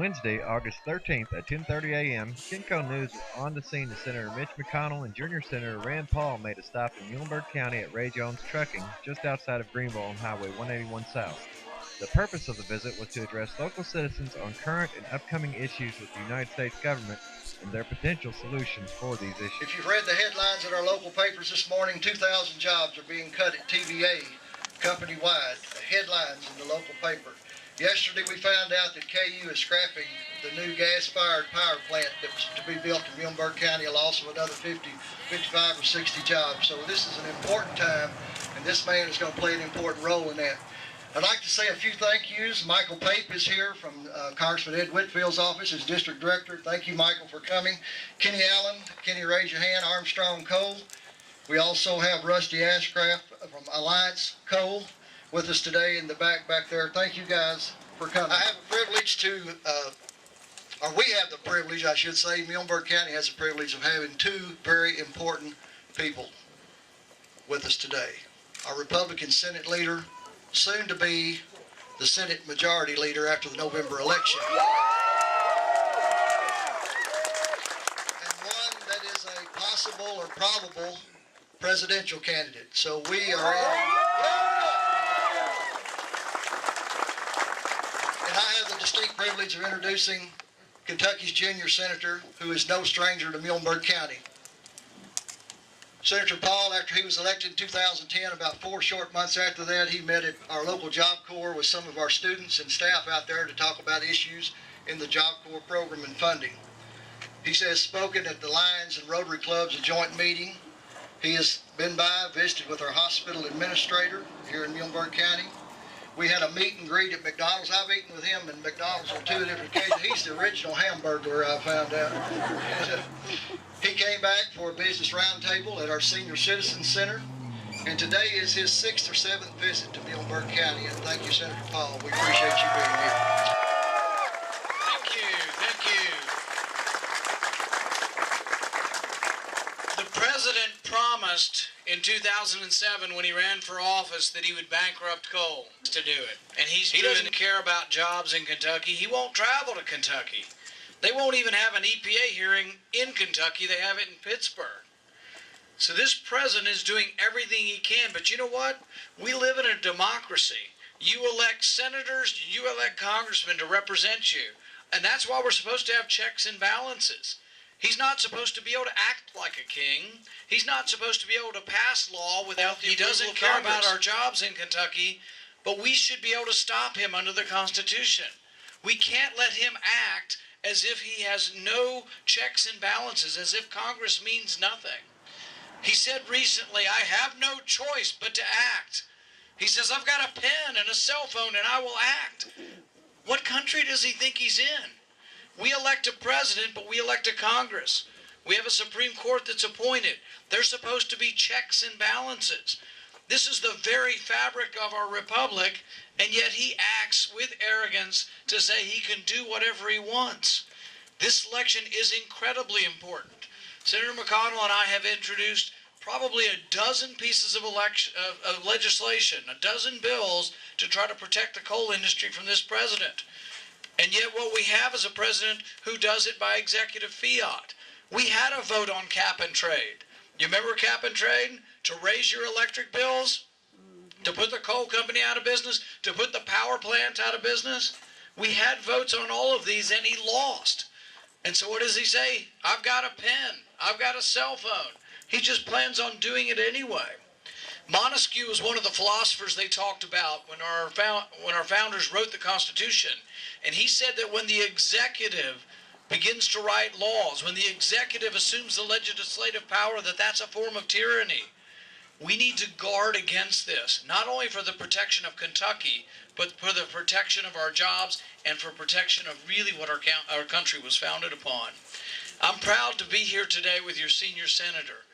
Wednesday, August 13th at 10:30 a.m., KenCo News was on the scene as Senator Mitch McConnell and Junior Senator Rand Paul made a stop in Muhlenberg County at Ray Jones Trucking, just outside of Greenville on Highway 181 South. The purpose of the visit was to address local citizens on current and upcoming issues with the United States government and their potential solutions for these issues. If you've read the headlines in our local papers this morning, 2,000 jobs are being cut at TVA company-wide. Headlines in the local paper. Yesterday we found out that KU is scrapping the new gas-fired power plant that was to be built in Muhlenberg County, a loss of another 50, 55 or 60 jobs. So this is an important time, and this man is going to play an important role in that. I'd like to say a few thank yous. Michael Pape is here from Congressman Ed Whitfield's office as District Director. Thank you, Michael, for coming. Kenny Allen, Kenny, raise your hand. Armstrong Cole. We also have Rusty Ashcraft from Alliance Coal with us today in the back there. Thank you guys for coming. I have a privilege to, or we have the privilege, I should say, Muhlenberg County has the privilege of having two very important people with us today. Our Republican Senate leader, soon to be the Senate Majority Leader after the November election. And one that is a possible or probable presidential candidate. So we are in. And I have the distinct privilege of introducing Kentucky's junior senator, who is no stranger to Muhlenberg County. Senator Paul, after he was elected in 2010, about 4 short months after that, he met at our local Job Corps with some of our students and staff out there to talk about issues in the Job Corps program and funding. He says spoken at the Lions and Rotary Club's joint meeting. He has been by, visited with our hospital administrator here in Muhlenberg County. We had a meet and greet at McDonald's. I've eaten with him in McDonald's on 2 different occasions. He's the original hamburger, I found out. He came back for a business roundtable at our Senior Citizen Center. And today is his 6th or 7th visit to Muhlenberg County. And thank you, Senator Paul. We appreciate you being here. Thank you. The president promised in 2007 when he ran for office that he would bankrupt coal to do it. And he doesn't care about jobs in Kentucky. He won't travel to Kentucky. They won't even have an EPA hearing in Kentucky. They have it in Pittsburgh. So this president is doing everything he can. But you know what? We live in a democracy. You elect senators, you elect congressmen to represent you. And that's why we're supposed to have checks and balances. He's not supposed to be able to act like a king. He's not supposed to be able to pass law without the approval of Congress. He doesn't care about our jobs in Kentucky, but we should be able to stop him under the Constitution. We can't let him act as if he has no checks and balances, as if Congress means nothing. He said recently, I have no choice but to act. He says, I've got a pen and a cell phone and I will act. What country does he think he's in? We elect a president, but we elect a Congress. We have a Supreme Court that's appointed. There's supposed to be checks and balances. This is the very fabric of our republic, and yet he acts with arrogance to say he can do whatever he wants. This election is incredibly important. Senator McConnell and I have introduced probably a dozen pieces of legislation, a dozen bills to try to protect the coal industry from this president. And yet what we have is a president who does it by executive fiat. We had a vote on cap and trade. You remember cap and trade? To raise your electric bills? To put the coal company out of business? To put the power plant out of business? We had votes on all of these and he lost. And so what does he say? I've got a pen. I've got a cell phone. He just plans on doing it anyway. Montesquieu was one of the philosophers they talked about when our founders wrote the Constitution. And he said that when the executive begins to write laws, when the executive assumes the legislative power, that's a form of tyranny. We need to guard against this, not only for the protection of Kentucky, but for the protection of our jobs and for protection of really what our country was founded upon. I'm proud to be here today with your senior senator.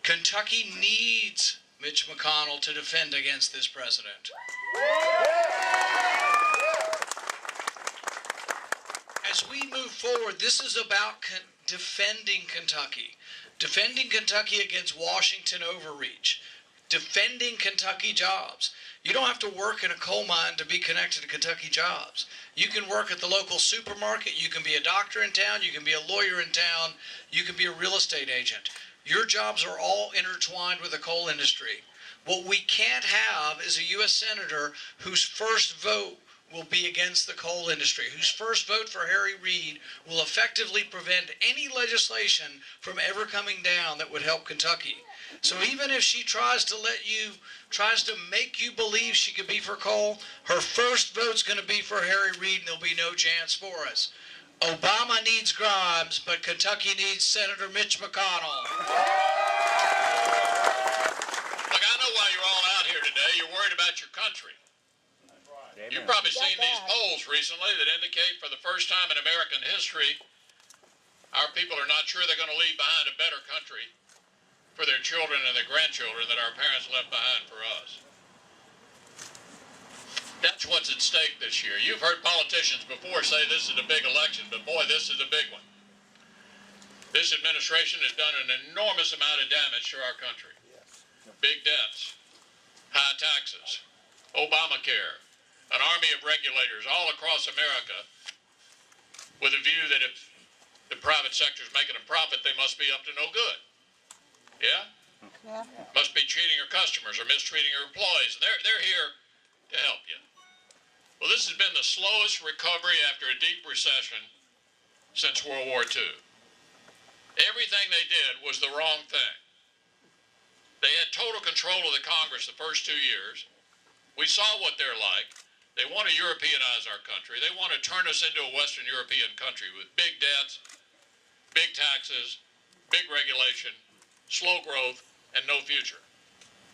Kentucky needs Mitch McConnell to defend against this president. As we move forward, this is about defending Kentucky against Washington overreach. defending Kentucky jobs. You don't have to work in a coal mine to be connected to Kentucky jobs. You can work at the local supermarket. You can be a doctor in town. You can be a lawyer in town. You can be a real estate agent. Your jobs are all intertwined with the coal industry. What we can't have is a U.S. Senator whose first vote will be against the coal industry, whose first vote for Harry Reid will effectively prevent any legislation from ever coming down that would help Kentucky. So even if she tries to make you believe she could be for coal, her first vote's going to be for Harry Reid, and there'll be no chance for us. Obama needs Grimes, but Kentucky needs Senator Mitch McConnell. Look, I know why you're all out here today. You're worried about your country. You've probably seen these polls recently that indicate for the first time in American history, our people are not sure they're going to leave behind a better country for their children and their grandchildren that our parents left behind for us. That's what's at stake this year. You've heard politicians before say this is a big election, but boy, this is a big one. This administration has done an enormous amount of damage to our country. Big debts, high taxes, Obamacare, an army of regulators all across America with a view that if the private sector is making a profit, they must be up to no good. Yeah? Yeah. Must be cheating your customers or mistreating your employees. And they're here to help you. Well, this has been the slowest recovery after a deep recession since World War II. Everything they did was the wrong thing. They had total control of the Congress the first 2 years. We saw what they're like. They want to Europeanize our country. They want to turn us into a Western European country with big debts, big taxes, big regulation, slow growth, and no future.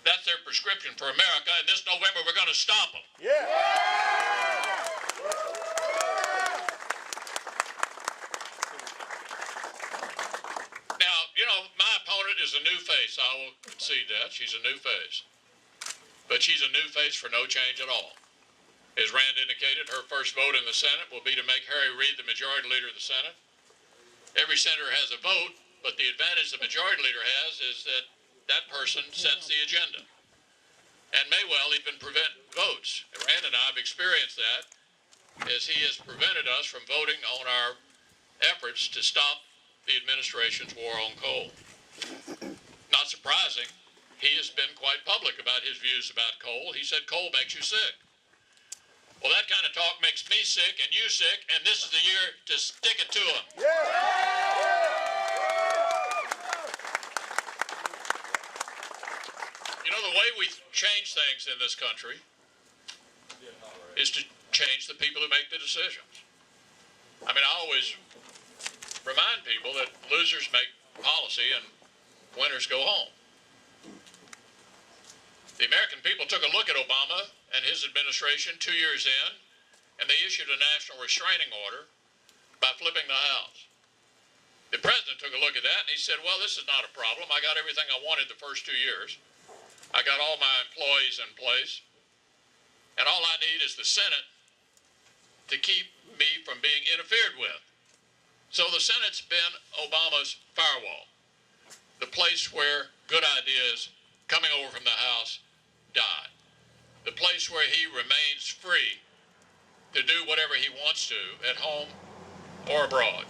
That's their prescription for America, and this November we're going to stop them. Yeah. Now, you know, my opponent is a new face. I will concede that. She's a new face. But she's a new face for no change at all. As Rand indicated, her first vote in the Senate will be to make Harry Reid the majority leader of the Senate. Every senator has a vote, but the advantage the majority leader has is that that person sets the agenda and may well even prevent votes. Rand and I have experienced that as he has prevented us from voting on our efforts to stop the administration's war on coal. Not surprising, he has been quite public about his views about coal. He said coal makes you sick. Well, that kind of talk makes me sick and you sick, and this is the year to stick it to them. You know, the way we change things in this country is to change the people who make the decisions. I mean, I always remind people that losers make policy and winners go home. The American people took a look at Obama and his administration 2 years in, and they issued a national restraining order by flipping the House. The president took a look at that and he said, well, this is not a problem. I got everything I wanted the first 2 years. I got all my employees in place. And all I need is the Senate to keep me from being interfered with. So the Senate's been Obama's firewall, the place where good ideas coming over from the House die, the place where he remains free to do whatever he wants to at home or abroad.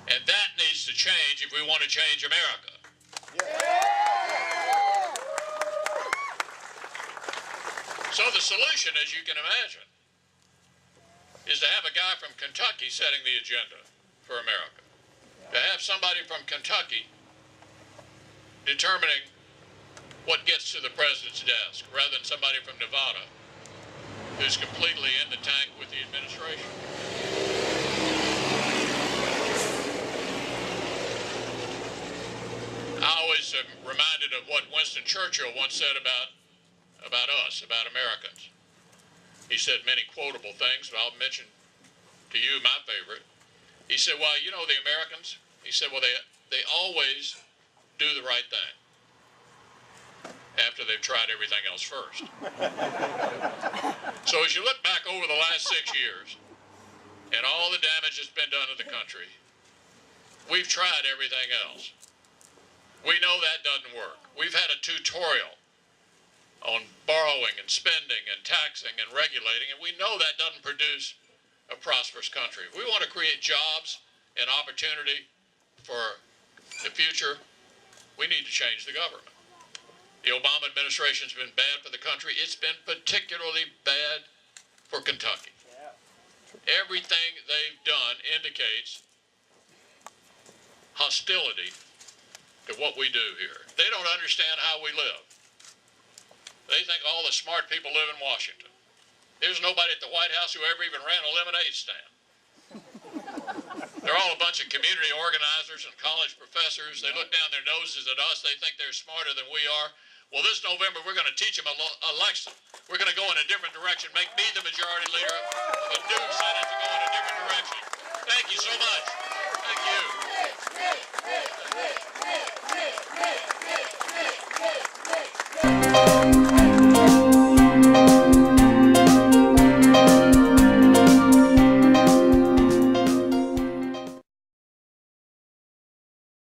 And that needs to change if we want to change America. So the solution, as you can imagine, is to have a guy from Kentucky setting the agenda for America. To have somebody from Kentucky determining what gets to the president's desk, rather than somebody from Nevada who's completely in the tank with the administration. I always am reminded of what Winston Churchill once said about us, about Americans. He said many quotable things, but I'll mention to you my favorite. He said, well, you know the Americans? He said, well, they always do the right thing after they've tried everything else first. So as you look back over the last 6 years and all the damage that's been done to the country, we've tried everything else. We know that doesn't work. We've had a tutorial on borrowing and spending and taxing and regulating, and we know that doesn't produce a prosperous country. If we want to create jobs and opportunity for the future, we need to change the government. The Obama administration's been bad for the country. It's been particularly bad for Kentucky. Everything they've done indicates hostility to what we do here. They don't understand how we live. They think all the smart people live in Washington. There's nobody at the White House who ever even ran a lemonade stand. They're all a bunch of community organizers and college professors. They look down their noses at us. They think they're smarter than we are. Well, this November, we're going to teach them a lesson. We're going to go in a different direction, make me the majority leader of a new Senate to go in a different direction. Thank you so much. Thank you.